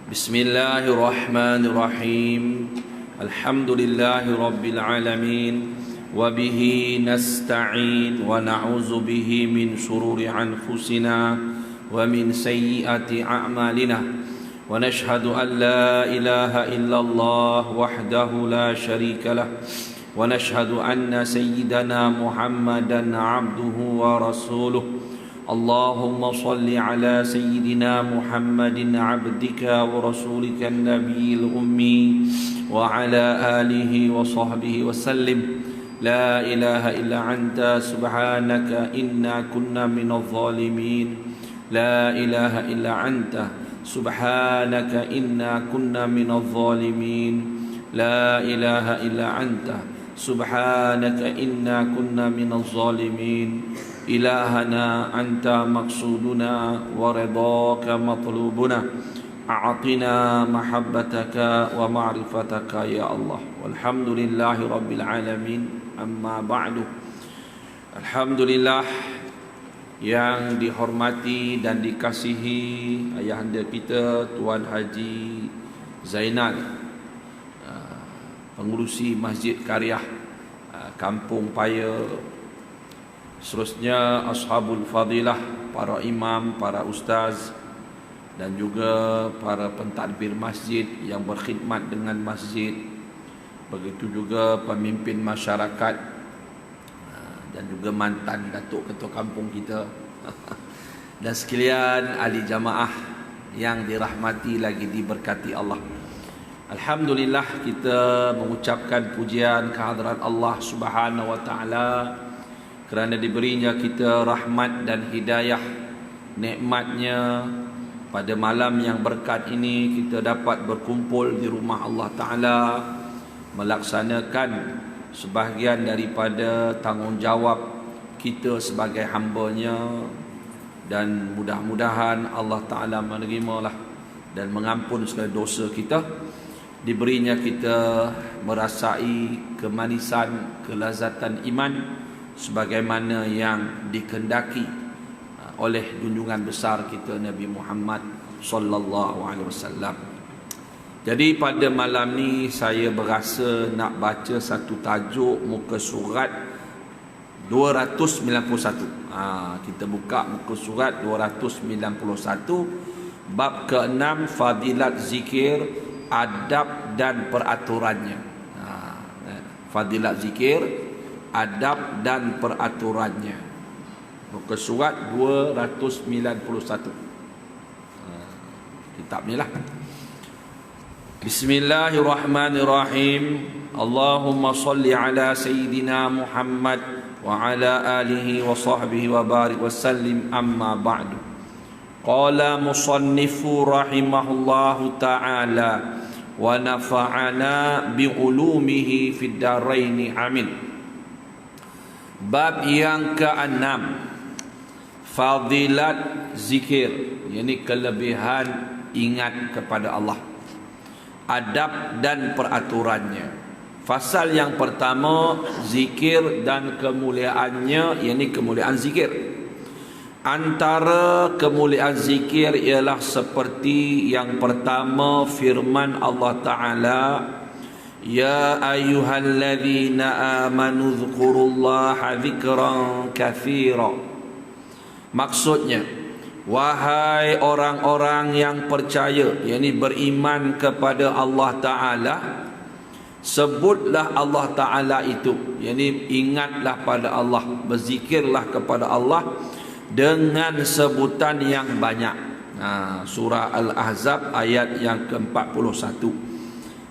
Bismillahirrahmanirrahim. Alhamdulillahi rabbil alamin. Wa bihi nasta'in wa na'udzu bihi min shururi anfusina wa min sayyiati a'malina. Wa nashhadu an la ilaha illallah wahdahu la syarika lah. Wa nashhadu anna sayyidana Muhammadan 'abduhu wa rasuluh. Allahumma salli ala sayyidina Muhammadin 'abdika wa rasulika an-nabiyil ummi wa ala alihi wa sahbihi wa sallim. La ilaha illa anta subhanaka inna kunna minadh dhalimin. La ilaha illa anta subhanaka inna kunna minadh dhalimin. La ilaha illa anta subhanaka inna kunna minadh dhalimin. Ilahana anta maqsuduna wa ridhaka matlubuna. A'atina mahabbataka wa ma'rifataka ya Allah. Walhamdulillahi rabbil alamin. Amma ba'du. Alhamdulillah yang dihormati dan dikasihi ayahanda kita Tuan Haji Zainal, pengurusi Masjid Karyah Kampung Paya, seterusnya ashabul fadilah, para imam, para ustaz dan juga para pentadbir masjid yang berkhidmat dengan masjid, begitu juga pemimpin masyarakat dan juga mantan datuk ketua kampung kita dan sekalian ahli jamaah yang dirahmati lagi diberkati Allah. Alhamdulillah, kita mengucapkan pujian kehadrat Allah Subhanahu wa taala kerana diberinya kita rahmat dan hidayah, nikmatnya pada malam yang berkat ini kita dapat berkumpul di rumah Allah Ta'ala, melaksanakan sebahagian daripada tanggungjawab kita sebagai hamba-Nya, dan mudah-mudahan Allah Ta'ala menerimalah dan mengampun segala dosa kita. Diberinya kita merasai kemanisan, kelazatan iman sebagaimana yang dikehendaki oleh junjungan besar kita Nabi Muhammad sallallahu alaihi wasallam. Jadi pada malam ni saya berasa nak baca satu tajuk muka surat 291. Kita buka muka surat 291, bab ke-6, fadilat zikir, adab dan peraturannya. Fadilat zikir, adab dan peraturannya. Muka surat 291. Kitab ni lah. Bismillahirrahmanirrahim. Allahumma salli ala sayyidina Muhammad wa ala alihi wa sahbihi wa barik wa sallim, amma ba'du. Qala musannifu rahimahullahu ta'ala wa nafa'ana bi'ulumihi fid daraini, amin. Bab yang ke-6, fadilat zikir, yakni kelebihan ingat kepada Allah, adab dan peraturannya. Fasal yang pertama, zikir dan kemuliaannya, yakni kemuliaan zikir. Antara kemuliaan zikir ialah seperti yang pertama firman Allah Ta'ala, Ya ayyuhalladzina amanu dzkurullaha dzikran katsira. Maksudnya, wahai orang-orang yang percaya, yakni beriman kepada Allah Ta'ala, sebutlah Allah Ta'ala itu, yakni ingatlah pada Allah, berzikirlah kepada Allah dengan sebutan yang banyak. Surah Al-Ahzab ayat yang ke-41.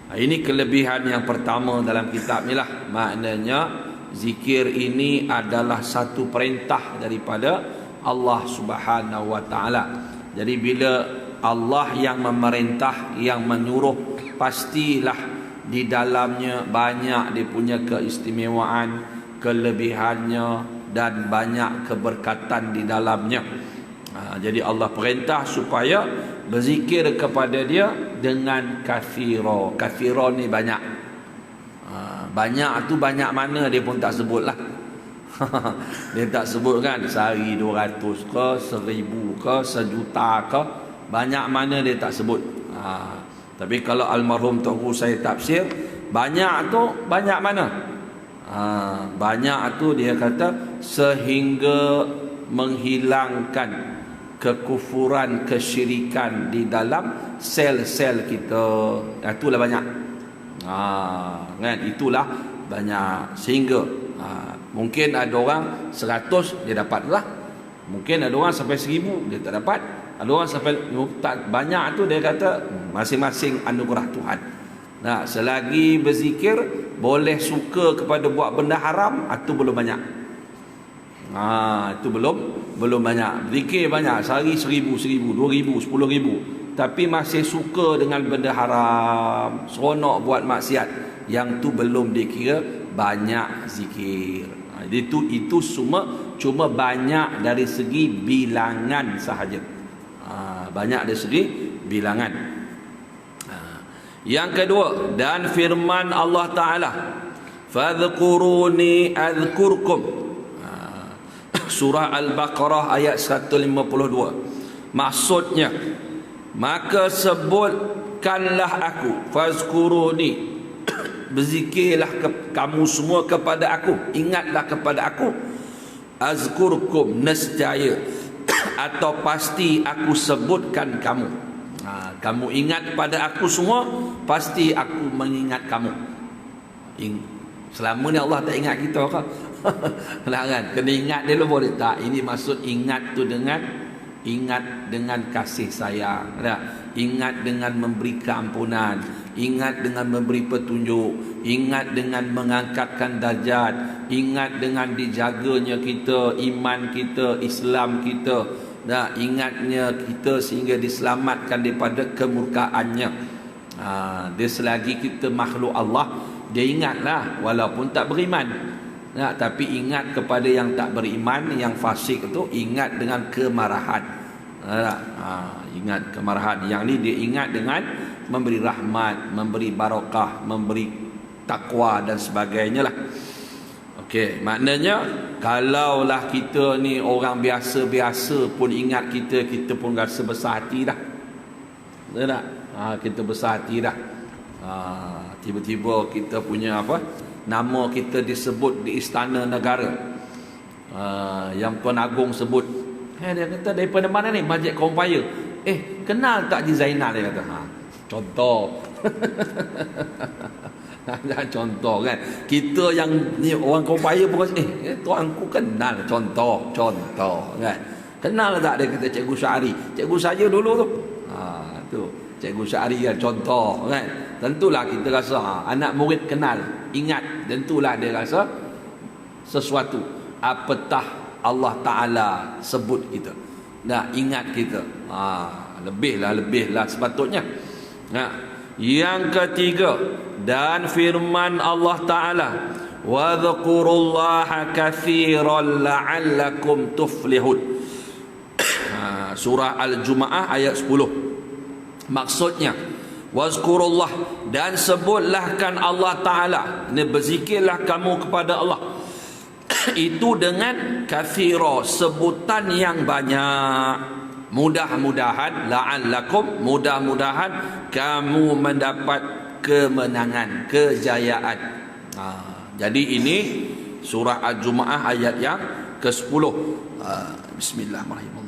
Ini kelebihan yang pertama dalam kitab ni lah. Maknanya zikir ini adalah satu perintah daripada Allah Subhanahu wa ta'ala. Jadi bila Allah yang memerintah, yang menyuruh, pastilah di dalamnya banyak dia punya keistimewaan, kelebihannya dan banyak keberkatan di dalamnya. Jadi Allah perintah supaya berzikir kepada Dia dengan kathira. Kathira ni banyak. Banyak tu banyak mana dia pun tak sebut lah. Dia tak sebut kan, sehari 200 ke, 1000 ke, 1 juta ke, banyak mana dia tak sebut. Tapi kalau almarhum Tok Guru saya tafsir, banyak tu banyak mana? Banyak tu dia kata sehingga menghilangkan kekufuran, kesyirikan di dalam sel-sel kita. Itulah banyak. Kan, itulah banyak. Sehingga mungkin ada orang 100 dia dapat lah. Mungkin ada orang sampai 1000 dia tak dapat. Ada orang sampai tak banyak tu dia kata masing-masing anugerah Tuhan. Nah, selagi berzikir boleh suka kepada buat benda haram, itu belum banyak. Itu belum banyak. Zikir banyak, sehari 1000, 2000, 10,000, tapi masih suka dengan benda haram, seronok buat maksiat, yang tu belum dikira banyak zikir. Itu semua cuma banyak dari segi bilangan sahaja. Banyak dari segi bilangan. Yang kedua, dan firman Allah Ta'ala, fadhkuruni adhkurkum, surah Al-Baqarah ayat 152. Maksudnya, maka sebutkanlah aku, fazkuruni, berzikirlah kamu semua kepada aku, ingatlah kepada aku, azkurkum, nescaya atau pasti aku sebutkan kamu. Kamu ingat pada aku semua, pasti aku mengingat kamu. Selama ni Allah tak ingat kita kan? Lah kan? Kena ingat dia dulu boleh tak? Ini maksud ingat tu dengan ingat dengan kasih sayang. Ingat dengan memberi keampunan, ingat dengan memberi petunjuk, ingat dengan mengangkatkan darjat, ingat dengan dijaganya kita, iman kita, Islam kita. Ingatnya kita sehingga diselamatkan daripada kemurkaannya. Dia selagi kita makhluk Allah, dia ingatlah walaupun tak beriman. Tapi ingat kepada yang tak beriman, yang fasik itu, ingat dengan kemarahan. Ingat kemarahan. Yang ni dia ingat dengan memberi rahmat, memberi barakah, memberi takwa dan sebagainya lah. Okey, maknanya kalaulah kita ni orang biasa-biasa pun ingat kita, kita pun rasa besar hati dah. Betul tak? Kita besar hati dah. Tiba-tiba kita punya apa? Nama kita disebut di istana negara. Yang Tuan Agong sebut, dia kata daripada mana ni? Masjid Kaum Paya. Kenal tak Haji Zainal? Dia kata. Contoh. Contoh kan, kita yang ni orang Kaum Paya pun tuanku kenal. Contoh kan, kenal tak? Dia kata Cikgu Syahri, cikgu saya dulu tu. Tu Cikgu Syahri kan, contoh kan. Tentulah kita rasa anak murid kenal, ingat, tentulah dia rasa sesuatu. Apatah Allah Ta'ala sebut kita, ingat kita. Lebihlah sepatutnya. Yang ketiga, dan firman Allah Ta'ala, wadhkurullaha katsiran la'allakum tuflihun. Surah Al-Jumu'ah ayat 10. Maksudnya, wazkurullah, dan sebutlah Allah Ta'ala, ini berzikirlah kamu kepada Allah. Itu dengan katsira, sebutan yang banyak. Mudah-mudahan, la'allakum, mudah-mudahan kamu mendapat kemenangan, kejayaan. Jadi ini surah Al-Jumu'ah ayat yang ke-10. Bismillahirrahmanirrahim.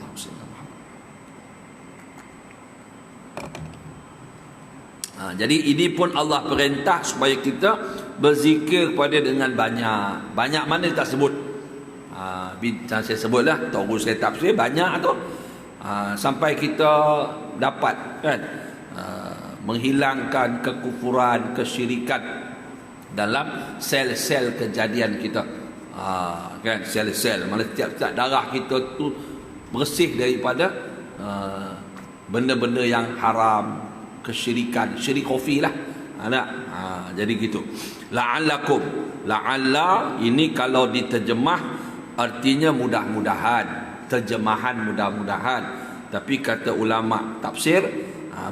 Jadi ini pun Allah perintah supaya kita berzikir kepada dengan banyak. Banyak mana tak sebut. Bintang saya sebutlah, Tok Guru saya tafsir banyak tu. Sampai kita dapat kan, menghilangkan kekufuran, kesyirikan dalam sel-sel kejadian kita. Kan, sel-sel, mana setiap darah kita tu bersih daripada benda-benda yang haram, kesyirikan, syirik khafi lah. Jadi gitu. La'allakum, la'alla ini kalau diterjemah artinya mudah-mudahan, terjemahan mudah-mudahan. Tapi kata ulama tafsir,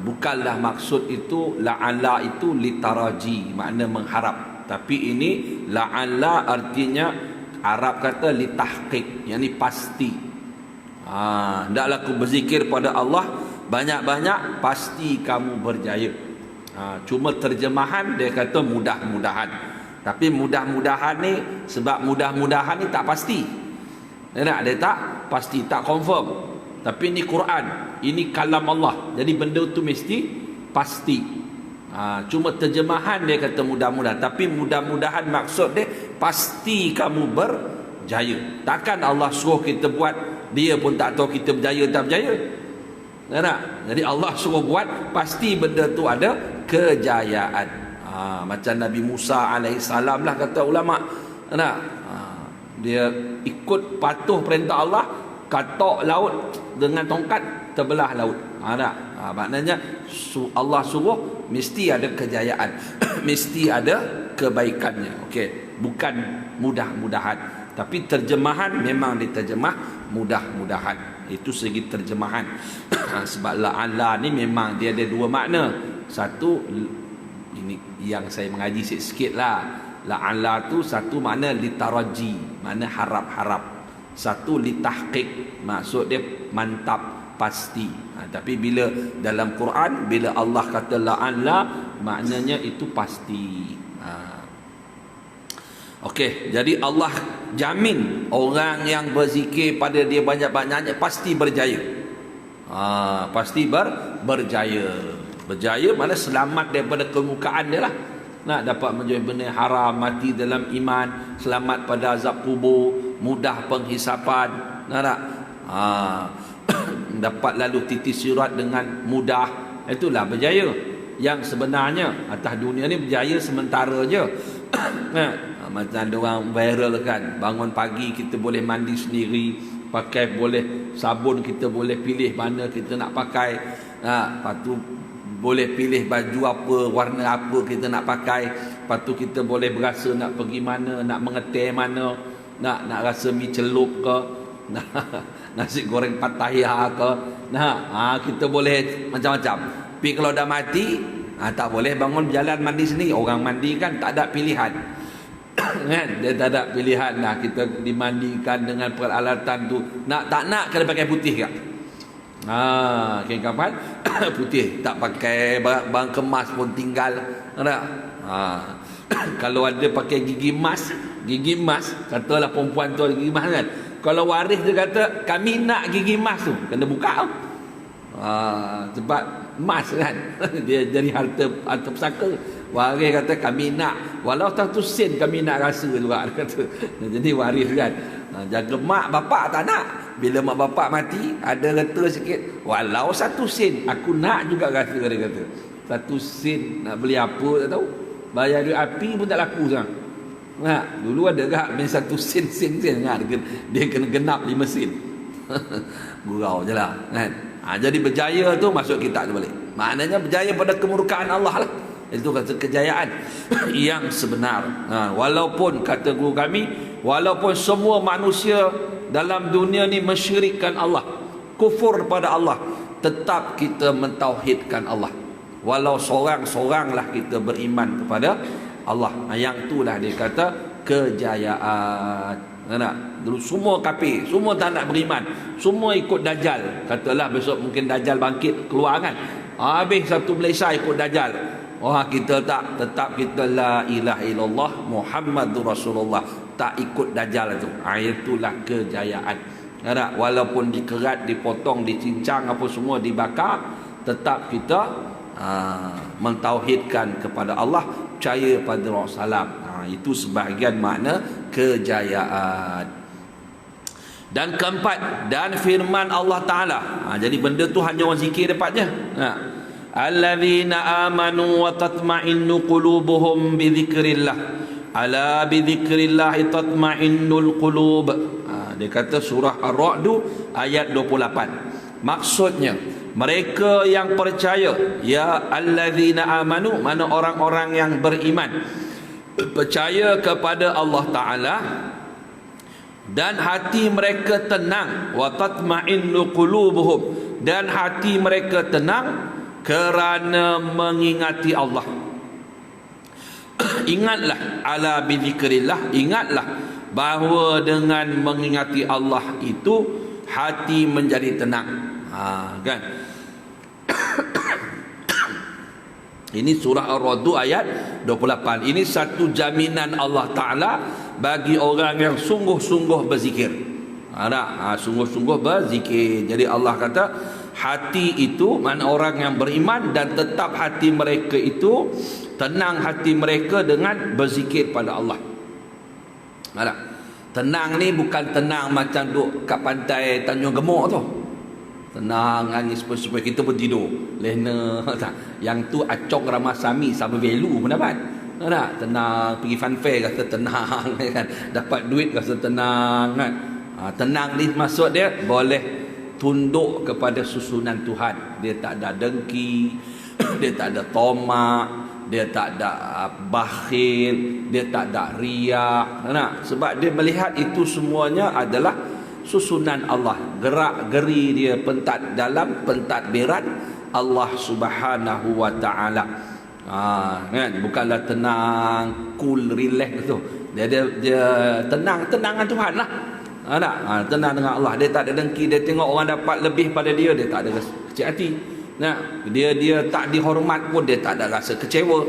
bukanlah maksud itu la'alla itu litaraji, makna mengharap. Tapi ini la'alla artinya Arab kata litahqiq, yakni pasti. Hendaklah aku berzikir pada Allah banyak-banyak pasti kamu berjaya. Cuma terjemahan dia kata mudah-mudahan. Tapi mudah-mudahan ni, sebab mudah-mudahan ni tak pasti. Dia tak pasti, tak confirm. Tapi ni Quran, ini kalam Allah. Jadi benda tu mesti pasti. Cuma terjemahan dia kata mudah-mudahan. Tapi mudah-mudahan maksud dia pasti kamu berjaya. Takkan Allah suruh kita buat, dia pun tak tahu kita berjaya tak berjaya. Jadi Allah suruh buat, pasti benda tu ada kejayaan. Macam Nabi Musa alaihissalam lah kata ulama. Dia ikut patuh perintah Allah, katok laut dengan tongkat, terbelah laut. Maknanya Allah suruh mesti ada kejayaan, mesti ada kebaikannya. Okey, bukan mudah-mudahan, tapi terjemahan memang diterjemah mudah-mudahan. Itu segi terjemahan. Sebab la'alla ni memang dia ada dua makna. Satu, ini yang saya mengaji sikit lah. La'alla tu satu makna litaraji, makna harap-harap. Satu litahqiq, maksud dia mantap, pasti. Tapi bila dalam Quran, bila Allah kata la'alla, maknanya itu pasti. Okey, jadi Allah jamin orang yang berzikir pada dia banyak-banyaknya pasti berjaya. Pasti berjaya. Berjaya mana selamat daripada kemukaan dia lah. Nak dapat menjauhi benda haram, mati dalam iman, selamat pada azab kubur, mudah penghisapan. Nak tak? Dapat lalu titis sirat dengan mudah. Itulah berjaya. Yang sebenarnya atas dunia ni berjaya sementara je. Macam ada orang viral kan, bangun pagi kita boleh mandi sendiri, pakai boleh sabun, kita boleh pilih mana kita nak pakai. Lepas tu boleh pilih baju apa, warna apa kita nak pakai. Lepas tu kita boleh berasa nak pergi mana, nak mengetir mana, nak rasa mi celup ke, nasi goreng pataya ke. Kita boleh macam-macam. Tapi kalau dah mati, tak boleh bangun berjalan mandi sendiri. Orang mandi kan tak ada pilihan. Kan, dia tak ada pilihan. Kita dimandikan dengan peralatan tu, tak nak kena pakai putih kan. Kain kapan putih, tak pakai barang kemas pun tinggal. Kalau ada pakai gigi emas, katalah perempuan tu ada gigi emas kan, kalau waris dia kata kami nak gigi emas tu, kena buka. Sebab emas kan dia jadi harta pusaka. Waris kata kami nak, walau 100 sen kami nak rasa juga, dia kata. Jadi waris kan, jaga mak bapak tak nak. Bila mak bapak mati, ada reta sikit, walau 1 sen aku nak juga rasa, dia kata. 1 sen nak beli apa tak tahu, bayar duit api pun tak laku sekarang. Dulu ada gak main 1 sen dia kena genap 5 sen. Gurau je lah kan. Jadi berjaya tu masuk kitab tu balik, maknanya berjaya pada kemurkaan Allah lah. Itu kata kejayaan yang sebenar. Walaupun kata guru kami, walaupun semua manusia dalam dunia ni mensyirikkan Allah, kufur pada Allah, tetap kita mentauhidkan Allah. Walau seorang-seorang lah kita beriman kepada Allah. Yang itulah dia kata kejayaan. Dulu semua kafir, semua tak nak beriman, semua ikut Dajjal. Katalah besok mungkin Dajjal bangkit keluar kan, habis satu Malaysia ikut Dajjal. Kita tak, tetap kita la ilaha illallah Muhammadur Rasulullah, tak ikut Dajjal tu. Itulah kejayaan. Walaupun dikerat, dipotong, dicincang apa semua, dibakar, tetap kita mentauhidkan kepada Allah, percaya pada Rasulullah. Itu sebahagian makna kejayaan. Dan keempat, dan firman Allah Ta'ala. Jadi benda tu hanya orang zikir dapatnya. Alladzina amanu wa tatma'innu qulubuhum bi dzikrillah. Ala bi dzikrillah tatma'innul qulub. Dia kata surah Ar-Ra'd ayat 28. Maksudnya mereka yang percaya, ya alladzina amanu, mana orang-orang yang beriman, percaya kepada Allah Ta'ala, dan hati mereka tenang, wa tatma'innu qulubuhum, dan hati mereka tenang kerana mengingati Allah. Ingatlah, ala bizikrillah, ingatlah bahawa dengan mengingati Allah itu hati menjadi tenang. Kan? Ini surah Ar-Ra'd ayat 28. Ini satu jaminan Allah Ta'ala bagi orang yang sungguh-sungguh berzikir. Sungguh-sungguh berzikir. Jadi Allah kata hati itu, mana orang yang beriman dan tetap hati mereka itu, tenang hati mereka dengan berzikir pada Allah. Tenang ni bukan tenang macam duduk kat pantai Tanjung Gemuk tu. Tenang angin supaya kita pun tidur lena tak. Yang tu acong ramasami sama value pun dapat. Tak? Tenang pergi fun fair rasa tenang kan. Dapat duit rasa tenang kan. Tenang ni maksud dia boleh tunduk kepada susunan Tuhan. Dia tak ada dengki, dia tak ada tomak, dia tak ada bakhil, dia tak ada riak. Sebab dia melihat itu semuanya adalah susunan Allah, gerak geri dia dalam pentadbiran Allah Subhanahu wa taala. Kan, bukanlah tenang, cool, relax tu. Dia tenangan Tuhan lah. Tenang dengan Allah. Dia tak ada dengki, dia tengok orang dapat lebih pada dia, dia tak ada kecil hati. Dia tak dihormat pun dia tak ada rasa kecewa.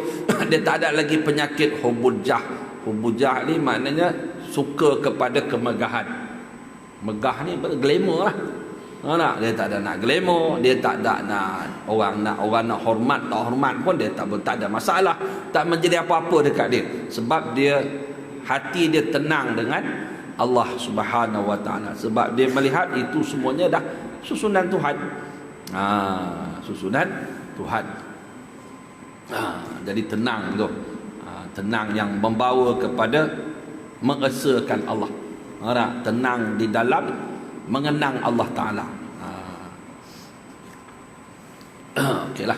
Dia tak ada lagi penyakit hubujah. Hubujah ni maknanya suka kepada kemegahan. Megah ni glamour lah. Dia tak ada nak glamour, dia tak ada nak orang nak hormat, tak hormat pun dia tak ada masalah, tak menjadi apa-apa dekat dia. Sebab dia hati dia tenang dengan Allah Subhanahu wa taala. Sebab dia melihat itu semuanya dah susunan Tuhan. Susunan Tuhan. Jadi tenang tu. Tenang yang membawa kepada mengesakan Allah. Tenang di dalam mengenang Allah Ta'ala. Okeylah.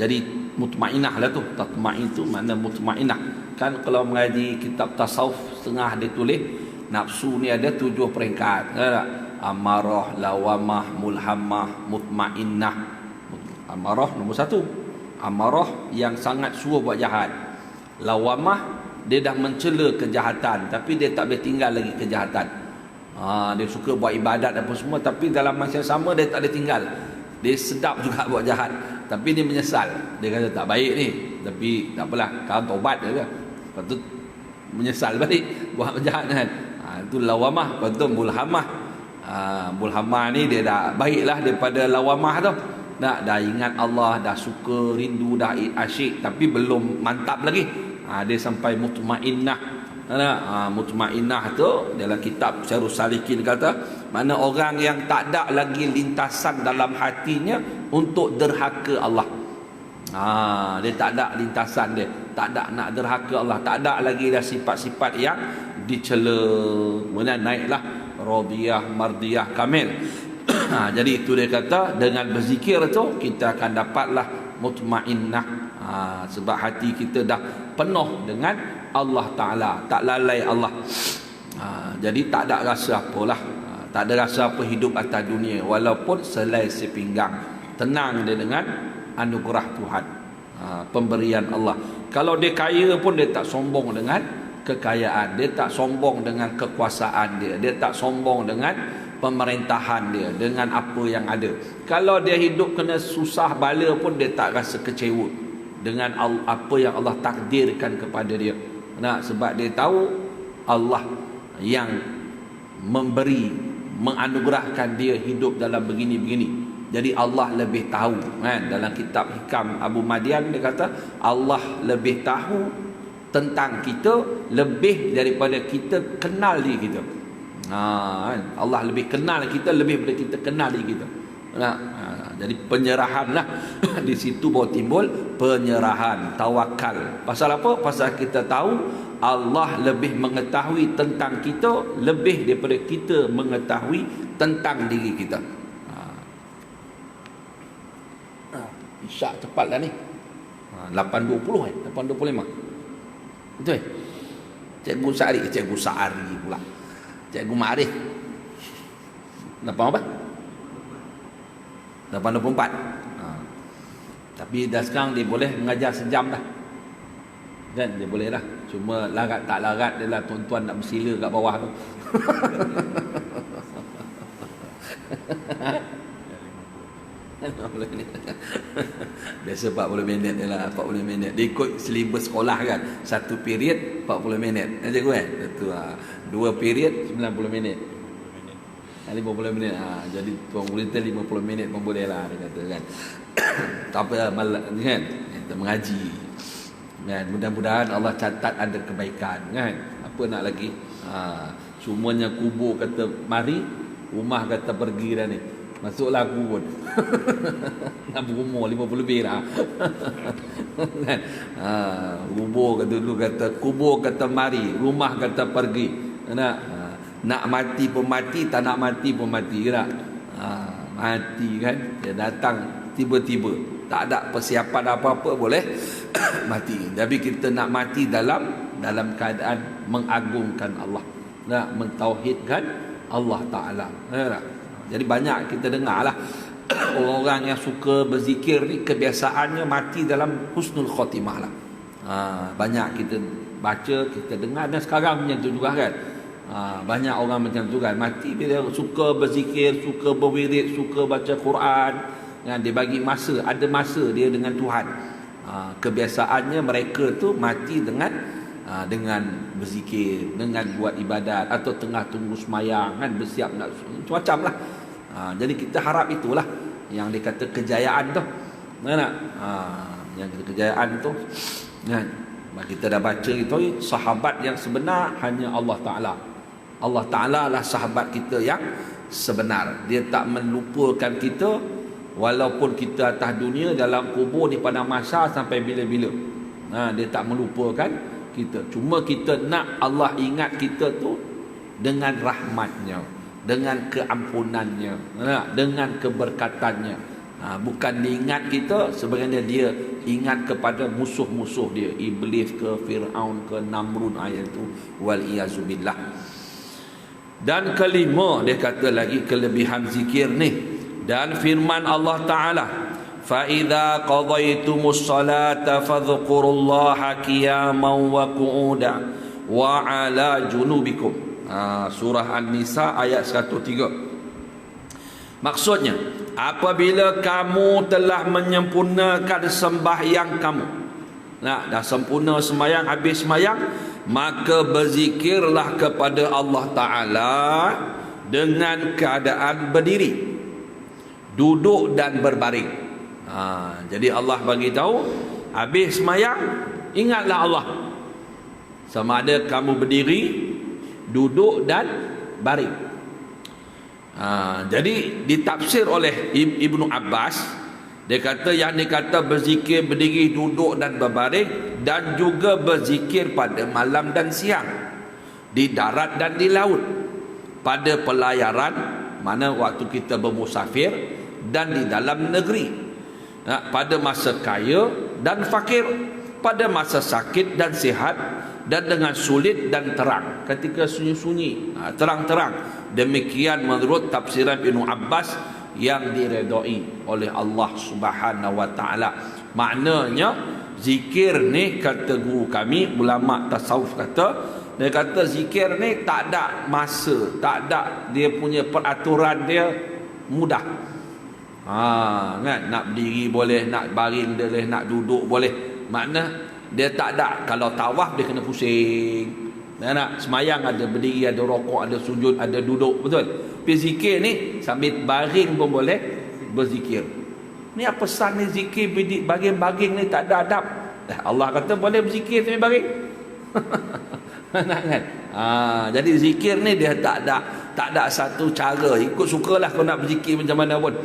Jadi mutmainah lah tu. Tatmain tu makna mutmainah. Kan kalau mengaji kitab tasawuf setengah dia tulis nafsu ni ada 7 peringkat. Amarah, lawamah, mulhamah, mutmainnah. Amarah nombor 1. Amarah yang sangat suruh buat jahat. Lawamah dia dah mencela kejahatan tapi dia tak boleh tinggal lagi kejahatan. Dia suka buat ibadat apa semua tapi dalam masa yang sama dia tak boleh tinggal. Dia sedap juga buat jahat tapi dia menyesal. Dia kata tak baik ni tapi tak apalah, kau taubat je lah. Lepas tu menyesal balik buat jahat kan. Itu lawamah. Lepas tu mulhamah. Mulhamah ni dia dah baiklah daripada lawamah tu. Dah ingat Allah, dah suka, rindu, dah asyik tapi belum mantap lagi. Dia sampai mutmainnah. Mutmainnah tu dalam kitab Syarul Salikin kata mana orang yang tak ada lagi lintasan dalam hatinya untuk derhaka Allah. Dia tak ada lintasan dia, tak ada nak derhaka Allah, tak ada lagi dah sifat-sifat yang dicela. Kemudian naiklah radiyah, mardiyah, kamil. Jadi itu dia kata dengan berzikir tu kita akan dapatlah mutmainnah. Sebab hati kita dah penuh dengan Allah Ta'ala, tak lalai Allah. Jadi tak ada rasa apalah, tak ada rasa apa hidup atas dunia walaupun selai sepinggang. Tenang dia dengan anugerah Tuhan, pemberian Allah. Kalau dia kaya pun dia tak sombong dengan kekayaan, dia tak sombong dengan kekuasaan dia, dia tak sombong dengan pemerintahan dia, dengan apa yang ada. Kalau dia hidup kena susah bala pun dia tak rasa kecewa dengan apa yang Allah takdirkan kepada dia. Sebab dia tahu Allah yang memberi, menganugerahkan dia hidup dalam begini-begini. Jadi Allah lebih tahu kan. Dalam kitab Hikam Abu Madian dia kata Allah lebih tahu tentang kita lebih daripada kita kenal diri kita. Allah lebih kenal kita lebih daripada kita kenal diri kita. Jadi penyerahanlah di situ baru timbul penyerahan, tawakal. Pasal apa? Pasal kita tahu Allah lebih mengetahui tentang kita lebih daripada kita mengetahui tentang diri kita. Isyak cepatlah ni. 8.20 8.25. Betul. Cikgu Sa'ari pula. Cikgu Ma'arif. 8 apa? 8.24. Tapi dah sekarang dia boleh mengajar sejam dah. Kan dia boleh dah. Cuma larat tak larat dia lah tuan-tuan nak bersila kat bawah tu. 50 minit. Biasa 40 minit je lah, 40 minit. Dia ikut silibus sekolah kan. Satu period 40 minit. Cikgu kan? Itu lah. 2 period 90 minit. 50 minit. Jadi tuan murid 50 minit pun boleh lah, dia kata kan. Tak apa kan. Kita mengaji. Kan? Mudah-mudahan Allah catat ada kebaikan kan. Apa nak lagi? Semuanya kubur kata mari, rumah kata pergi dah ni. Masuklah kubur. Nak berumur 50 lebih dah. Kan? Kubur kata dulu kata kubur kata mari, rumah kata pergi. Nak mati pun mati, tak nak mati pun mati tak? Mati kan. Dia datang tiba-tiba, tak ada persiapan apa-apa boleh mati. Tapi kita nak mati dalam keadaan mengagungkan Allah, nak mentauhidkan Allah Ta'ala. Jadi banyak kita dengar lah orang-orang yang suka berzikir ni kebiasaannya mati dalam husnul khotimah lah. Banyak kita baca, kita dengar, dan sekarang macam tu juga kan. Banyak orang macam tu kan, mati bila suka berzikir, suka berwirid, suka baca Quran kan. Dia bagi masa, ada masa dia dengan Tuhan. Kebiasaannya mereka tu mati dengan berzikir, dengan buat ibadat, atau tengah tunggu semayang kan, bersiap nak macam lah. Jadi kita harap itulah yang dikata kejayaan tu. Yang kejayaan tu kan. Kita dah baca itu, sahabat yang sebenar hanya Allah Ta'ala. Allah Ta'ala lah sahabat kita yang sebenar. Dia tak melupakan kita walaupun kita atas dunia, dalam kubur, di padang mahsyar sampai bila-bila. Dia tak melupakan kita. Cuma kita nak Allah ingat kita tu dengan rahmatnya, dengan keampunannya, dengan keberkatannya. Bukan diingat kita sebagaimana dia ingat kepada musuh-musuh dia, Iblis ke, Fir'aun ke, Namrud, ayat itu, wal-iyazubillah. Dan kelima, dia kata lagi kelebihan zikir ni, dan firman Allah Ta'ala, فَإِذَا قَضَيْتُمُ الصَّلَاةَ فَاذْكُرُوا اللَّهَ قِيَامًا وَقُعُودًا وَعَلَى جُنُوبِكُمْ. Surah An-Nisa ayat 103. Maksudnya, apabila kamu telah menyempurnakan sembahyang kamu, dah sempurna sembahyang, habis sembahyang, maka berzikirlah kepada Allah Ta'ala dengan keadaan berdiri, duduk dan berbaring. Jadi Allah bagi tahu, habis sembahyang ingatlah Allah, sama ada kamu berdiri, duduk dan baring. Jadi ditafsir oleh Ibnu Abbas, dia kata yang dikata berzikir berdiri, duduk dan berbaring, dan juga berzikir pada malam dan siang, di darat dan di laut, pada pelayaran, mana waktu kita bermusafir, dan di dalam negeri, pada masa kaya dan fakir, pada masa sakit dan sihat, dan dengan sulit dan terang, ketika sunyi-sunyi, terang-terang. Demikian menurut tafsiran Ibnu Abbas yang diredai oleh Allah Subhanahu wa Ta'ala. Maknanya zikir ni, kata guru kami ulama tasawuf kata, dia kata zikir ni tak ada masa, tak ada, dia punya peraturan dia mudah. Kan, nak berdiri boleh, nak baring boleh, nak duduk boleh. Makna dia tak ada. Kalau tawaf dia kena pusing. Nak semayang ada berdiri, ada rokok, ada sujud, ada duduk, betul. Tapi zikir ni sambil baring pun boleh berzikir. Ni apa pesan ni zikir baring-baring ni tak ada adab. Allah kata boleh berzikir sambil baring. Nak kan? Jadi zikir ni dia tak ada satu cara, ikut sukalah kau nak berzikir macam mana pun.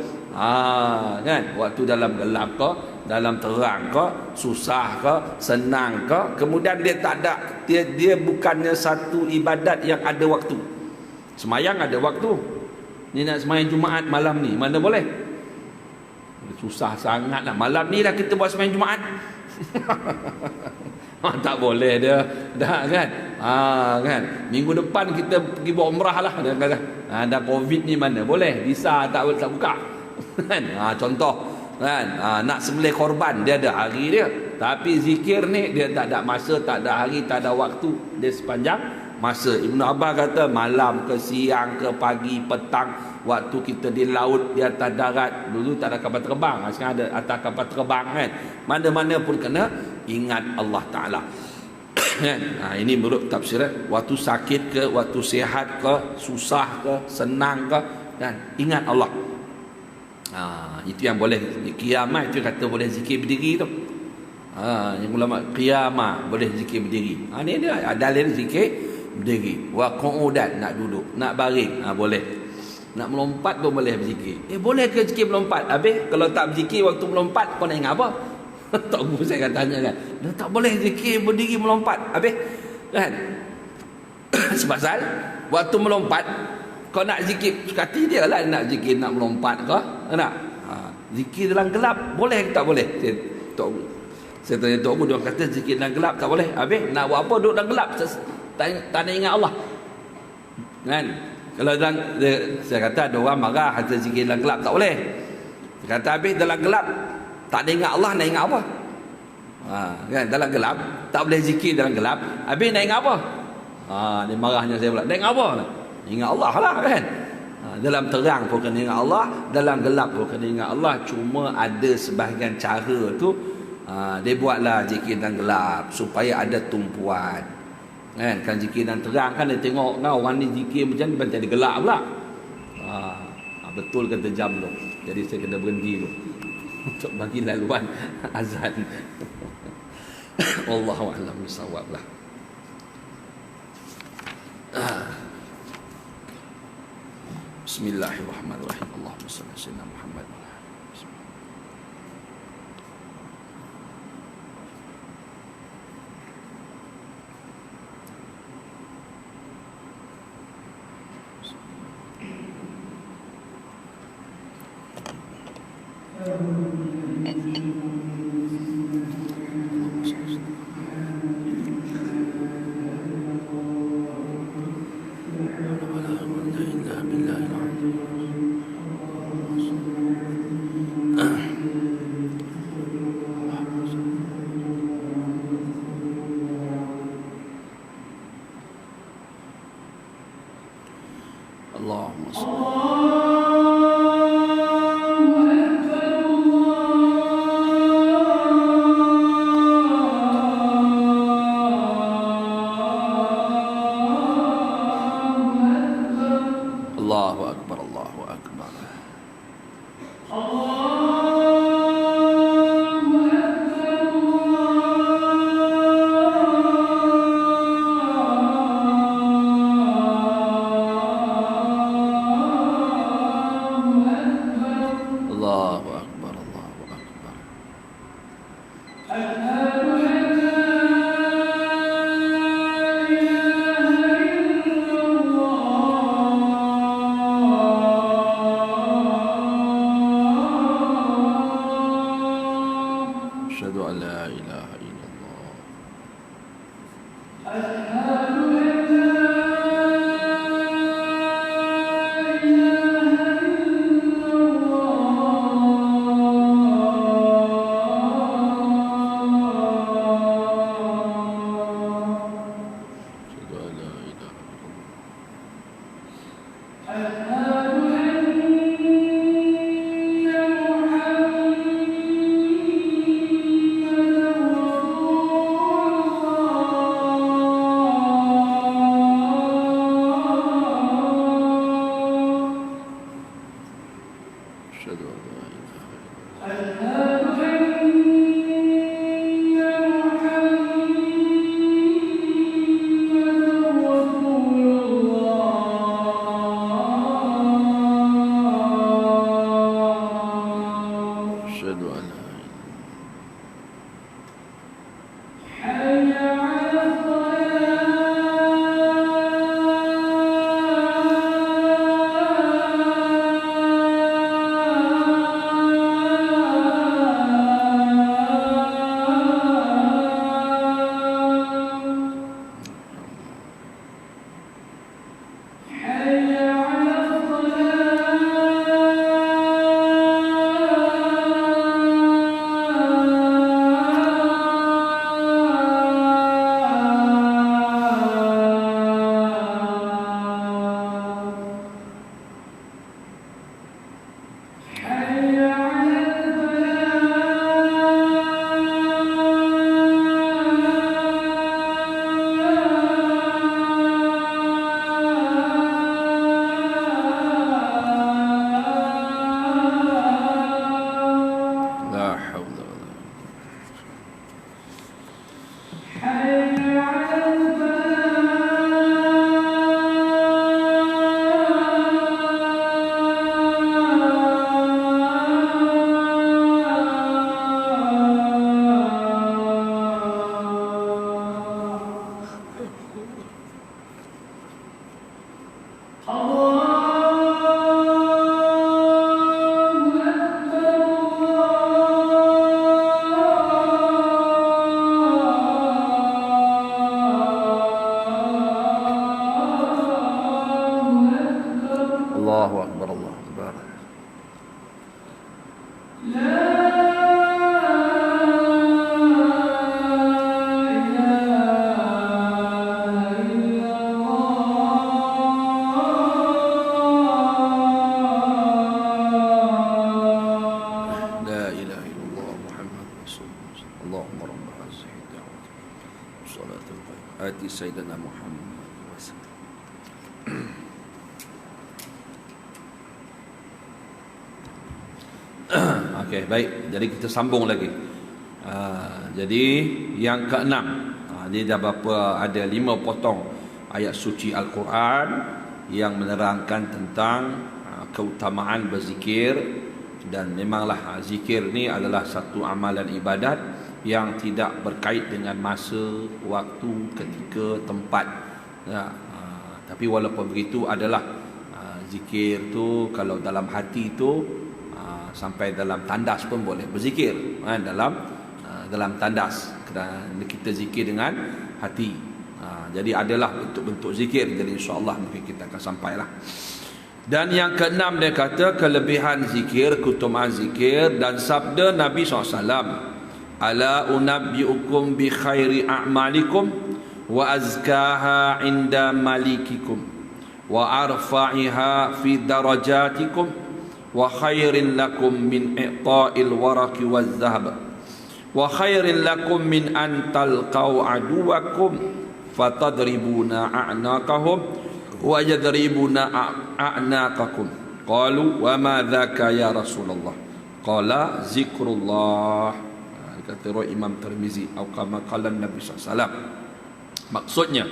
Kan, waktu dalam gelap ke, dalam terang ke, susah ke, senang ke, kemudian dia tak ada, dia bukannya satu ibadat yang ada waktu. Semayang ada waktu. Ni nak semayang Jumaat malam ni, mana boleh? Susah sangat lah. Malam ni dah kita buat semayang Jumaat. Tak boleh dia dah kan. Kan, minggu depan kita pergi buat umrah lah, dia kata. Ada Covid ni mana boleh, visa tak buka. Kan, contoh kan, nak sembelih korban dia ada hari dia, tapi zikir ni dia tak ada masa, tak ada hari, tak ada waktu, dia sepanjang masa. Ibn Abbas kata malam ke siang ke pagi petang, waktu kita di laut, di atas darat. Dulu tak ada kapal terbang, sekarang ada atas kapal terbang kan. Mana-mana pun kena ingat Allah Ta'ala. Kan? Ini menurut tafsiran. Waktu sakit ke, waktu sihat ke, susah ke, senang ke, kan? Ingat Allah. Itu yang boleh. Qiyamah itu kata boleh zikir berdiri tu. Yang ulama qiyamah boleh zikir berdiri. Ni dia dalil zikir berdiri. Wa qu'udan, nak duduk, nak baring, boleh. Nak melompat pun boleh berzikir. Boleh ke zikir melompat? Habis kalau tak berzikir waktu melompat, kau nak ingat apa? Tak guru saya tanya kan. Tak boleh zikir berdiri melompat. Habis kan? Sebab waktu melompat kau nak zikir, suka hati dia lah nak zikir nak melompat kau. Nak? Zikir dalam gelap boleh ke tak boleh? Saya tanya Tok Guru, dia kata zikir dalam gelap tak boleh. Habis nak buat apa duduk dalam gelap? Tak nak ingat Allah. Kan? Kalau dalam, saya kata ada orang marah kata zikir dalam gelap tak boleh. Dia kata habis dalam gelap tak ada ingat Allah, nak ingat apa? Kan? Dalam gelap tak boleh zikir dalam gelap. Habis nak ingat apa? Dia marahnya saya pula. Nak ingat apa? Ingat Allah lah kan. Dalam terang pun kena ingat Allah, dalam gelap pun kena ingat Allah. Cuma ada sebahagian cara tu dia buatlah zikir dalam gelap supaya ada tumpuan. Kan zikir dalam terang kan dia tengok orang ni zikir macam ni macam dia gelap pula. Betul kata jam tu. Jadi saya kena berhenti tu untuk bagi laluan azan. Wallahu a'lam bissawab lah. Bismillahirrahmanirrahim. Allahumma shalli ala sayyidina Muhammad. Allahumma salli. Allahu akbar, Allahu akbar. Allahu akbar, Allahu akbar. Asyhadu an la ilaha illallah. Asyhadu an la ilaha illallah. haula wala Allahu akbar, Allahu akbar. La ilaha illallah Muhammad Rasulullah. Allahumma rabb hadhihi ad-da'wah salatul qayyim ati sayyidina Muhammad wasallam. Okey, baik. Jadi kita sambung lagi. Jadi yang keenam, dia dah berapa, ada 5 potong ayat suci Al-Quran yang menerangkan tentang keutamaan berzikir. Dan memanglah zikir ni adalah satu amalan ibadat yang tidak berkait dengan masa, waktu, ketika, tempat. Tapi walaupun begitu adalah zikir tu kalau dalam hati tu sampai dalam tandas pun boleh berzikir, dalam tandas kerana kita zikir dengan hati. Jadi adalah bentuk-bentuk zikir. Jadi insya-Allah mungkin kita akan sampailah. Dan yang keenam dia kata kelebihan zikir, keutamaan zikir dan sabda Nabi SAW, ala unabbiukum bi khairi a'malikum wa azkaha inda malikikum wa arfa'iha fi darajatikum wa khairin lakum min i'ta'il waraqi waz zahab wa khairin lakum min an talqaw aduwakum fatadribuna a'naqahum wa yadribuna a'naqakum. Qalu wa ma dzaka ya Rasulullah? Qala zikrullah. Kata Imam Tirmizi atau kama qala Nabi SAW. Maksudnya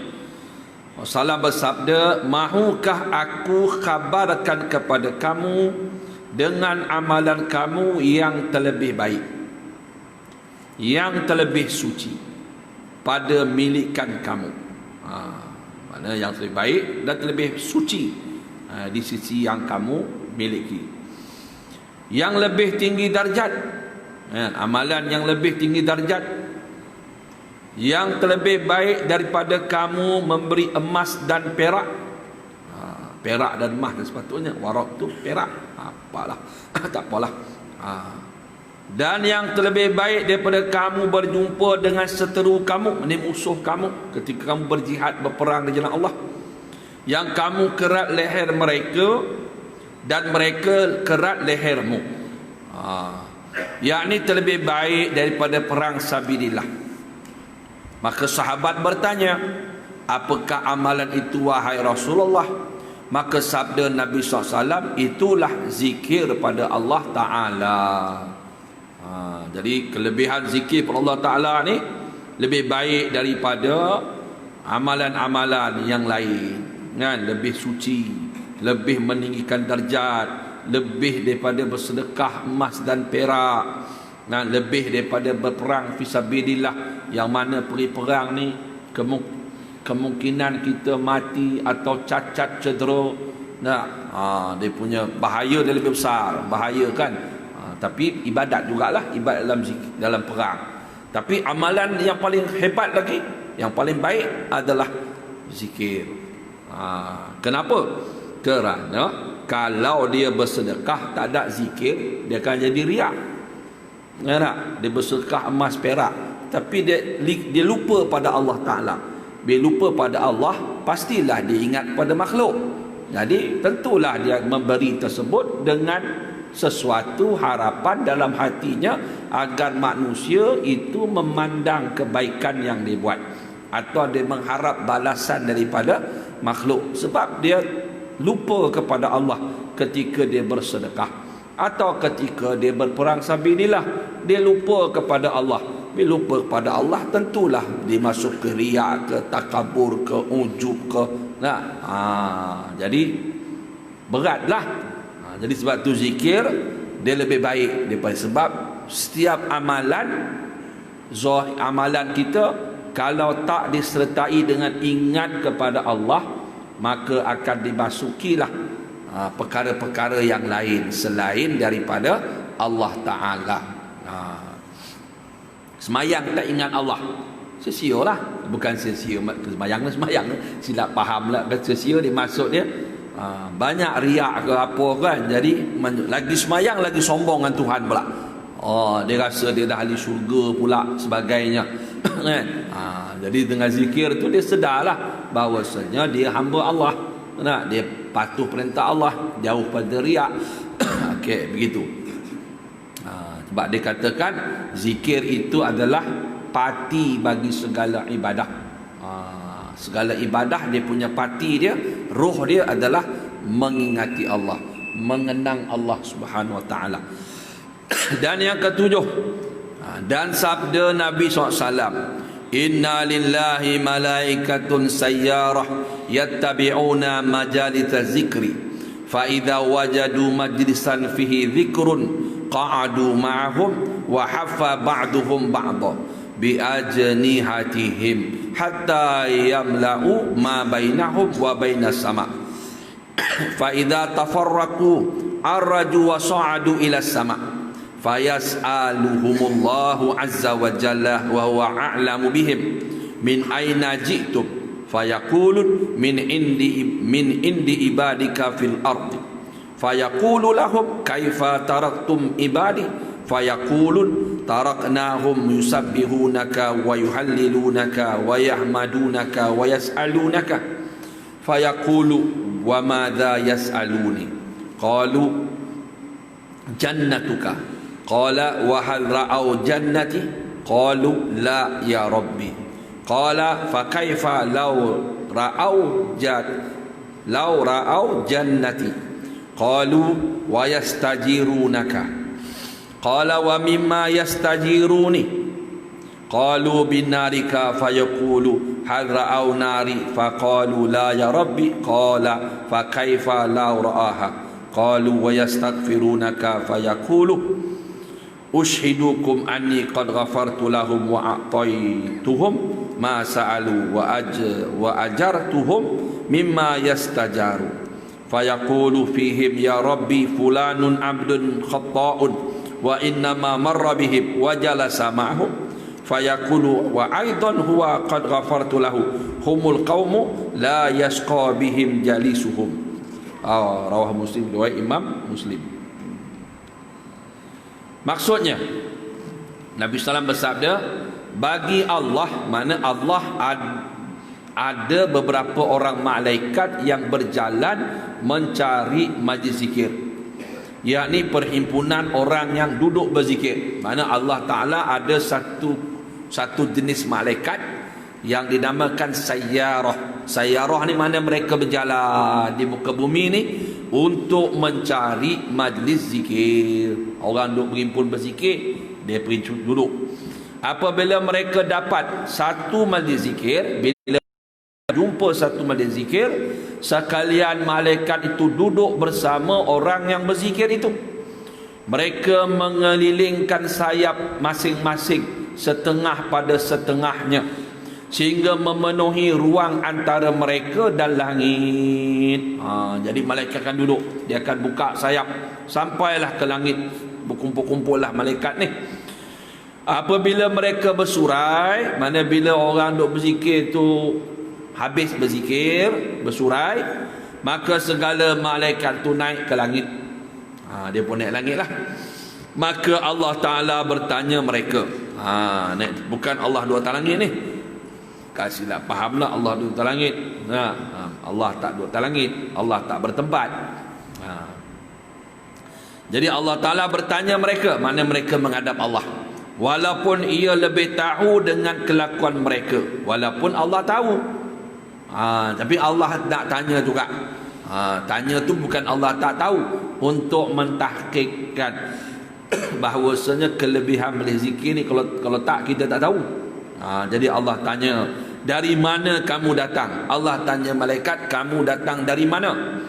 Rasulullah bersabda, mahukah aku khabarkan kepada kamu dengan amalan kamu yang terlebih baik, yang terlebih suci pada milikan kamu. Mana yang lebih baik dan lebih suci di sisi yang kamu miliki, yang lebih tinggi darjat, amalan yang lebih tinggi darjat, yang terlebih baik daripada kamu memberi emas dan perak. Perak dan emas dan sepatutnya, warak tu perak, apalah tak apalah. Dan yang terlebih baik daripada kamu berjumpa dengan seteru kamu, ini musuh kamu ketika kamu berjihad berperang di jalan Allah, yang kamu kerat leher mereka dan mereka kerat lehermu. Yakni terlebih baik daripada perang sabilillah. Maka sahabat bertanya, apakah amalan itu wahai Rasulullah? Maka sabda Nabi SAW, itulah zikir pada Allah Ta'ala. Jadi kelebihan zikir pada Allah Ta'ala ni lebih baik daripada amalan-amalan yang lain, kan? Lebih suci, lebih meninggikan darjat, lebih daripada bersedekah emas dan perak, kan? Lebih daripada berperang fisabilillah, yang mana pergi perang ni kemungkinan kita mati atau cacat cedera. Dia punya bahaya dia lebih besar, bahaya kan. Tapi ibadat jugalah, ibadat dalam perang. Tapi amalan yang paling hebat lagi, yang paling baik adalah zikir. Kenapa? Kerana kalau dia bersedekah tak ada zikir, dia akan jadi riak. Dia bersedekah emas perak, tapi dia lupa pada Allah Ta'ala. Bila lupa pada Allah, pastilah dia ingat pada makhluk. Jadi tentulah dia memberi tersebut dengan sesuatu harapan dalam hatinya agar manusia itu memandang kebaikan yang dia buat, atau dia mengharap balasan daripada makhluk, sebab dia lupa kepada Allah ketika dia bersedekah. atau ketika dia berperang sabilillah dia lupa kepada Allah. Bila lupa kepada Allah, tentulah dia masuk ke riak, ke takabur, ke ujub, ke jadi beratlah. Jadi sebab tu zikir dia lebih baik daripada, sebab setiap amalan kita kalau tak disertai dengan ingat kepada Allah, maka akan dimasukilah perkara-perkara yang lain selain daripada Allah Ta'ala. Semayang tak ingat Allah, sia-sia lah. Bukan sia-sia semayang lah, semayang silap faham lah, sia-sia dia masuk dia banyak riak ke apa kan. Jadi lagi semayang lagi sombong dengan Tuhan pula. Dia rasa dia dah ahli syurga pula sebagainya kan. Jadi dengan zikir tu dia sedarlah bahawasanya dia hamba Allah. Dia patuh perintah Allah, jauh pada riak. Okey, begitu. Sebab dia katakan zikir itu adalah parti bagi segala ibadah. Segala ibadah dia punya parti dia, roh dia adalah mengingati Allah, mengenang Allah Subhanahu Wa Taala. Dan yang ketujuh, dan sabda Nabi SAW, inna lillahi malaikatun sayyarah yattabi'una majalita zikri fa idza wajadu majlisan fihi dzikrun qa'adu ma'ahum wa haffa ba'duhum ba'dha bi ajnihatihim hatta yamla'u ma bainahum wa bainas sama' fa idza tafarraqu arraju wa sa'adu ila sama' fayas'aluhumullahu azza wa jalla wa huwa a'lamu bihim min aina ji'tum fayaqulun min indi ibadika fil ardi fayaqulu lahum kaifa taraktum ibadi fayaqulun taraknahum yusabbihunaka wa yuhallilunaka wa yahmadunaka wa yas'alunaka fayaqulu wa madza yas'aluni qalu jannatuka qala wa hal ra'au jannati qalu la ya rabbi qala fa kaifa law ra'au jannati qalu wa yastajirunaka qala wa mimma yastajiruni qalu binarika fayaqulu hal ra'au nari faqalu la ya rabbi qala fa kaifa law ra'aha qalu wa yastaghfirunaka fayaqulu ushidukum anni qad ghafartu lahum wa a'taituhum ma sa'alu wa ajartuhum mimma yastajaru fayaqulu fihim ya rabbi fulanun abdun khata'un wa innama marra bihim wa jalasa ma'hum fayaqulu wa aidan huwa qad ghafartu lahu humul qaumu la yasqa bihim jalisuhum. Rawah Muslim, riwayat Imam Muslim. Maksudnya Nabi SAW bersabda, bagi Allah, mana Allah ada beberapa orang malaikat yang berjalan mencari majlis zikir, yakni perhimpunan orang yang duduk berzikir. Mana Allah Ta'ala ada satu jenis malaikat yang dinamakan sayyarah. Sayyarah ni mana mereka berjalan di muka bumi ni untuk mencari majlis zikir. Orang duduk berhimpun berzikir, dia pergi duduk. Apabila mereka dapat satu majlis zikir, bila jumpa satu majlis zikir, sekalian malaikat itu duduk bersama orang yang berzikir itu. Mereka mengelilingkan sayap masing-masing, setengah pada setengahnya, sehingga memenuhi ruang antara mereka dan langit. Jadi malaikat akan duduk, dia akan buka sayap sampailah ke langit, berkumpul-kumpullah malaikat ni. Apabila mereka bersurai, mana bila orang duk berzikir tu habis berzikir, bersurai, maka segala malaikat tu naik ke langit. Dia pun naik langit lah. Maka Allah Ta'ala bertanya mereka, bukan Allah duduk atas langit ni, kasihlah fahamlah Allah duduk atas langit. Allah tak duduk atas langit, Allah tak bertempat. Jadi Allah Ta'ala bertanya mereka, mana mereka menghadap Allah, walaupun ia lebih tahu dengan kelakuan mereka. Walaupun Allah tahu, tapi Allah nak tanya juga. Tanya tu bukan Allah tak tahu, untuk mentahqiqkan bahawasanya kelebihan boleh zikir ni, kalau tak kita tak tahu. Jadi Allah tanya, dari mana kamu datang? Allah tanya malaikat, kamu datang dari mana?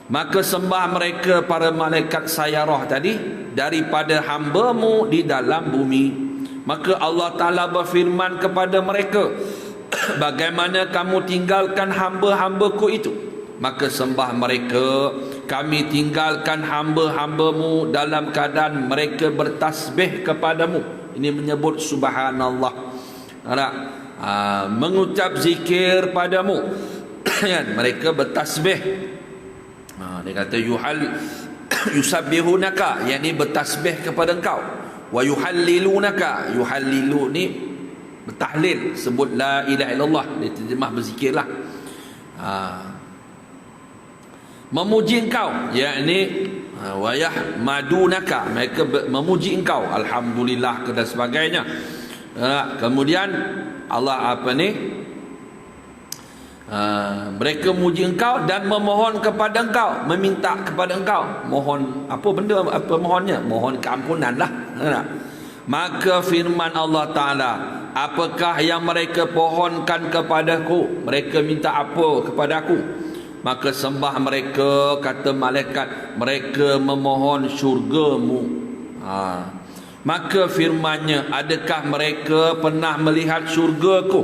Maka sembah mereka para malaikat sayarah tadi, daripada hamba-Mu di dalam bumi. Maka Allah Ta'ala berfirman kepada mereka, bagaimana kamu tinggalkan hamba-hamba-Ku itu? Maka sembah mereka, kami tinggalkan hamba-hamba-Mu dalam keadaan mereka bertasbih kepadamu. Ini menyebut subhanallah, mengucap zikir padamu. Mereka bertasbih. Dia kata yusabbihunaka, yakni bertasbih kepada engkau. Wa yuhallilunaka, yuhallilu ni bertahlil, sebut la ilaha illallah, dia terjemah berzikirlah. Memuji engkau, yakni wa yahmadunaka, mereka memuji engkau, alhamdulillah dan sebagainya. Kemudian Allah mereka memuji engkau dan memohon kepada engkau, meminta kepada engkau. Mohon apa benda, apa mohonnya? Mohon keampunan lah. Maka firman Allah Ta'ala, apakah yang mereka pohonkan kepadaku? Mereka minta apa kepada aku? Maka sembah mereka, kata malaikat, mereka memohon syurga-Mu. Maka firmannya, adakah mereka pernah melihat syurga-Ku?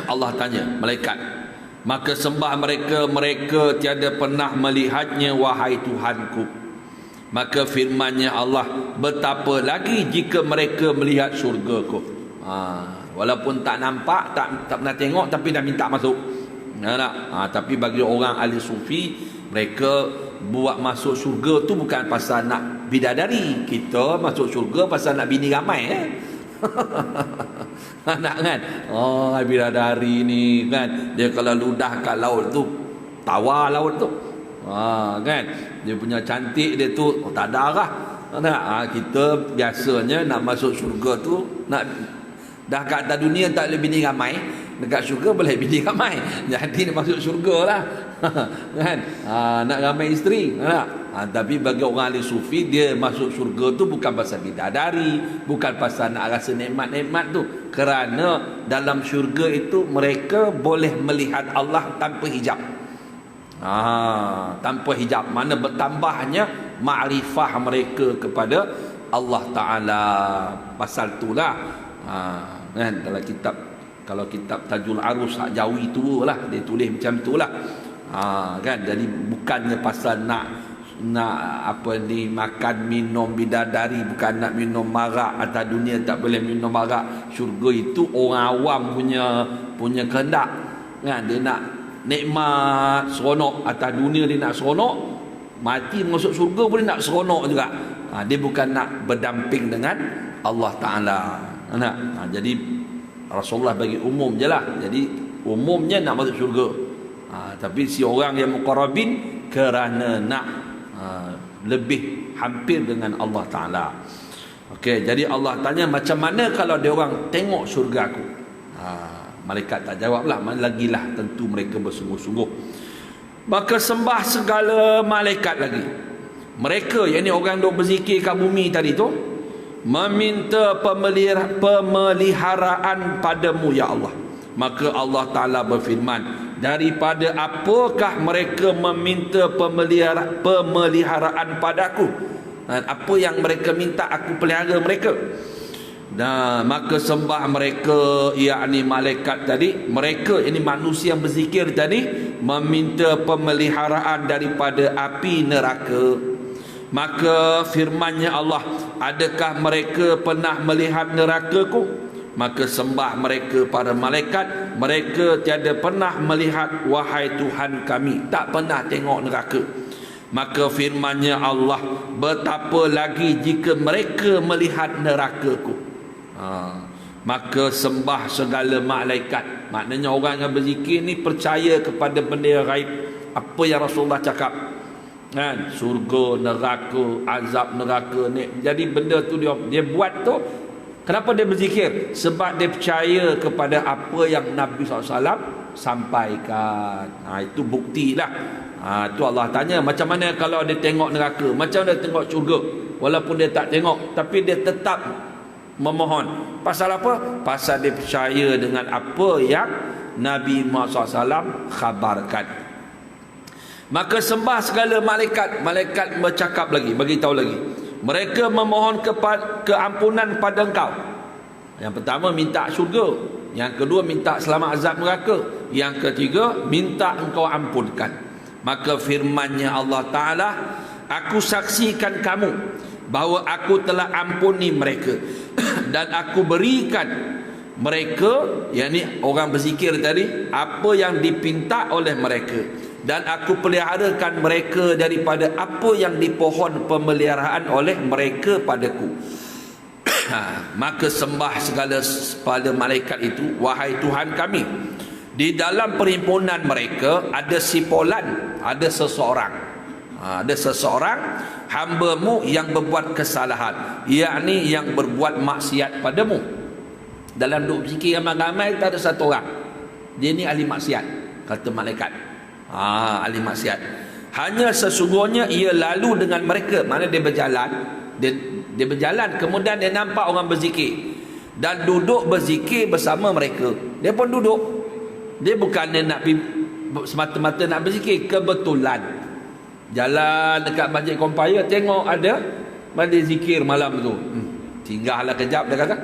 Allah tanya malaikat, maka sembah mereka, mereka tiada pernah melihatnya, wahai Tuhanku. Maka firmannya Allah, betapa lagi jika mereka melihat syurga-Ku. Walaupun tak nampak, tak pernah tengok, tapi dah minta masuk. Tapi bagi orang ahli sufi, mereka buat masuk syurga tu bukan pasal nak bidadari. Kita masuk syurga pasal nak bini ramai. Nak kan? Bidadari ni kan, dia kalau ludah kat laut tu, tawar laut tu. Kan? Dia punya cantik dia tu, tak ada arah. Kita biasanya nak masuk syurga tu, nak dah kat atas dunia tak boleh bini ramai, dekat syurga boleh bini ramai. Jadi nak masuk syurga lah. Kan? Nak ramai isteri. Tapi bagi orang ahli sufi, dia masuk syurga tu bukan pasal bidadari, bukan pasal nak rasa nikmat-nikmat tu. Kerana dalam syurga itu mereka boleh melihat Allah tanpa hijab. Tanpa hijab, mana bertambahnya makrifah mereka kepada Allah Ta'ala. Pasal itulah kan, kalau kitab Tajul Arus hak Jawi tu lah, dia tulis macam itulah. Kan, jadi bukannya pasal nak makan minum bidadari, bukan nak minum marak. Atas dunia tak boleh minum marak, syurga itu orang awam punya kehendak. Kan, dia nak nikmat seronok. Atas dunia dia nak seronok, mati masuk syurga boleh nak seronok juga. Dia bukan nak berdamping dengan Allah Ta'ala. Jadi Rasulullah bagi umum je lah. Jadi umumnya nak masuk syurga. Tapi si orang yang muqarrabin kerana nak lebih hampir dengan Allah Ta'ala. Okey, jadi Allah tanya, macam mana kalau dia orang tengok syurga aku? Malaikat tak jawablah, mana lagilah, tentu mereka bersungguh-sungguh. Maka sembah segala malaikat lagi. Mereka, yang ni orang duk berzikir kat bumi tadi tu, meminta pemeliharaan padamu ya Allah. Maka Allah Ta'ala berfirman, daripada apakah mereka meminta pemeliharaan padaku? Apa yang mereka minta aku pelihara mereka? Maka sembah mereka, yakni malaikat tadi, mereka ini manusia yang berzikir tadi, meminta pemeliharaan daripada api neraka. Maka firmannya Allah, adakah mereka pernah melihat neraka-Ku? Maka sembah mereka para malaikat, mereka tiada pernah melihat, wahai Tuhan kami, tak pernah tengok neraka. Maka firmannya Allah, betapa lagi jika mereka melihat neraka-Ku. Maka sembah segala malaikat. Maknanya orang yang berzikir ni percaya kepada benda yang gaib. Apa yang Rasulullah cakap, kan, surga, neraka, azab neraka ni. Jadi benda tu dia buat tu. Kenapa dia berzikir? Sebab dia percaya kepada apa yang Nabi SAW sampaikan. Itu buktilah. Itu Allah tanya, macam mana kalau dia tengok neraka, macam mana dia tengok syurga. Walaupun dia tak tengok, tapi dia tetap memohon. Pasal apa? Pasal dia percaya dengan apa yang Nabi Muhammad SAW khabarkan. Maka sembah segala malaikat. Malaikat bercakap lagi, bagi tahu lagi. Mereka memohon keampunan pada engkau. Yang pertama minta syurga, yang kedua minta selamat azab neraka, yang ketiga minta engkau ampunkan. Maka firman-Nya Allah Ta'ala, aku saksikan kamu bahawa aku telah ampuni mereka dan aku berikan mereka, yakni orang berzikir tadi, apa yang dipinta oleh mereka, dan aku peliharakan mereka daripada apa yang dipohon pemeliharaan oleh mereka padaku. Maka sembah segala pada malaikat itu, wahai Tuhan kami, di dalam perhimpunan mereka ada sipolan, ada seseorang hamba-Mu yang berbuat kesalahan, yakni yang berbuat maksiat padamu. Dalam duk zikir ramai-ramai tak ada satu orang, dia ni ahli maksiat, kata malaikat. Ahli maksiat. Hanya sesungguhnya ia lalu dengan mereka. Mana dia berjalan, dia berjalan, kemudian dia nampak orang berzikir dan duduk berzikir bersama mereka. Dia pun duduk. Dia bukan dia nak semata-mata nak berzikir, kebetulan jalan dekat Masjid Kompaya, tengok ada majlis zikir malam tu. Singgahlah kejap, dia kata,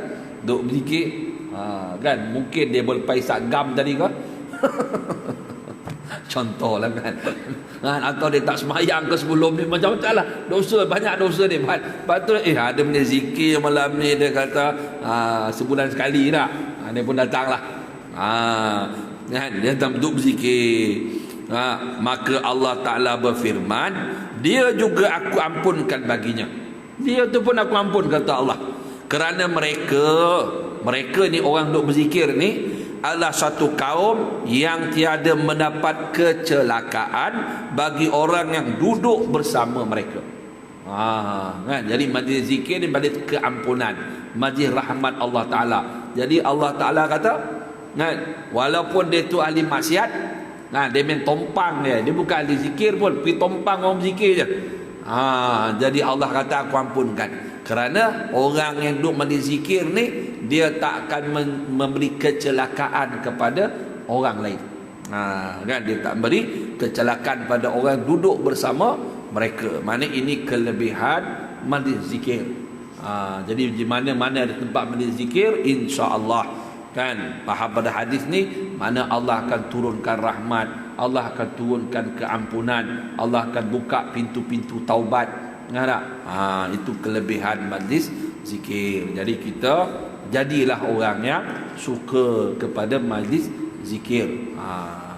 duduk berzikir. Kan mungkin dia berlepas isak gam tadi ke. Contohlah kan. Atau dia tak semayang ke sebelum ni, macam-macam lah. Dosa, banyak dosa dia buat. Lepas tu ada benda zikir malam ni, dia kata sebulan sekali nak. Dia pun datang lah. Kan, dia datang duduk berzikir. Maka Allah Ta'ala berfirman, dia juga aku ampunkan baginya. Dia tu pun aku ampun, kata Allah. Kerana mereka ni, orang duduk berzikir ni, adalah satu kaum yang tiada mendapat kecelakaan bagi orang yang duduk bersama mereka. Kan? Jadi majlis zikir ni majlis keampunan, majlis rahmat Allah Ta'ala. Jadi Allah Ta'ala kata, kan, walaupun dia tu ahli maksiat, dia main tompang dia bukan ahli zikir pun, pergi tompang orang berzikir je. Jadi Allah kata aku ampunkan. Kerana orang yang duduk majlis zikir ni, dia tak akan memberi kecelakaan kepada orang lain. Kan, dia tak memberi kecelakaan pada orang yang duduk bersama mereka. Mana ini kelebihan majlis zikir. Jadi di mana-mana ada tempat majlis zikir, insya-Allah, kan, faham pada hadis ni, mana Allah akan turunkan rahmat, Allah akan turunkan keampunan, Allah akan buka pintu-pintu taubat. Itu kelebihan majlis zikir. Jadi kita jadilah orang yang suka kepada majlis zikir.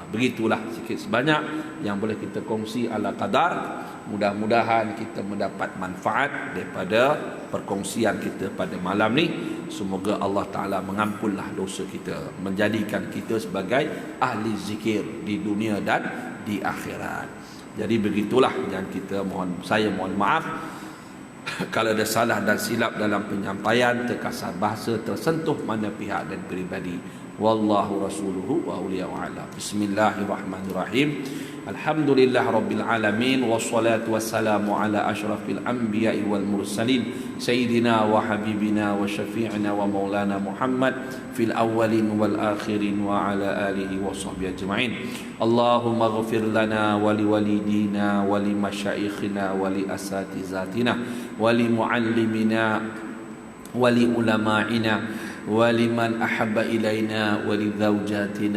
Begitulah sikit sebanyak yang boleh kita kongsi ala qadar. Mudah-mudahan kita mendapat manfaat daripada perkongsian kita pada malam ni. Semoga Allah Ta'ala mengampunlah dosa kita, menjadikan kita sebagai ahli zikir di dunia dan di akhirat. Jadi begitulah yang kita saya mohon maaf kalau ada salah dan silap dalam penyampaian, terkasar bahasa, tersentuh mana pihak dan peribadi. Wallahu rasuluhu wa awliya'u a'lam. Bismillahirrahmanirrahim. Alhamdulillah rabbil alamin, wassalatu wassalamu ala asyrafil anbiya'i wal mursalin, sayyidina wa habibina wa syafi'ina wa maulana Muhammad fil awwalin wal akhirin wa ala alihi wa sahbihi ajma'in. Allahumma ghafir lana wa li walidina wa li masyaikhina wa li asatizatina wa li muallimina wa li ulama'ina wa liman ahabba ilaina wa li zawjatina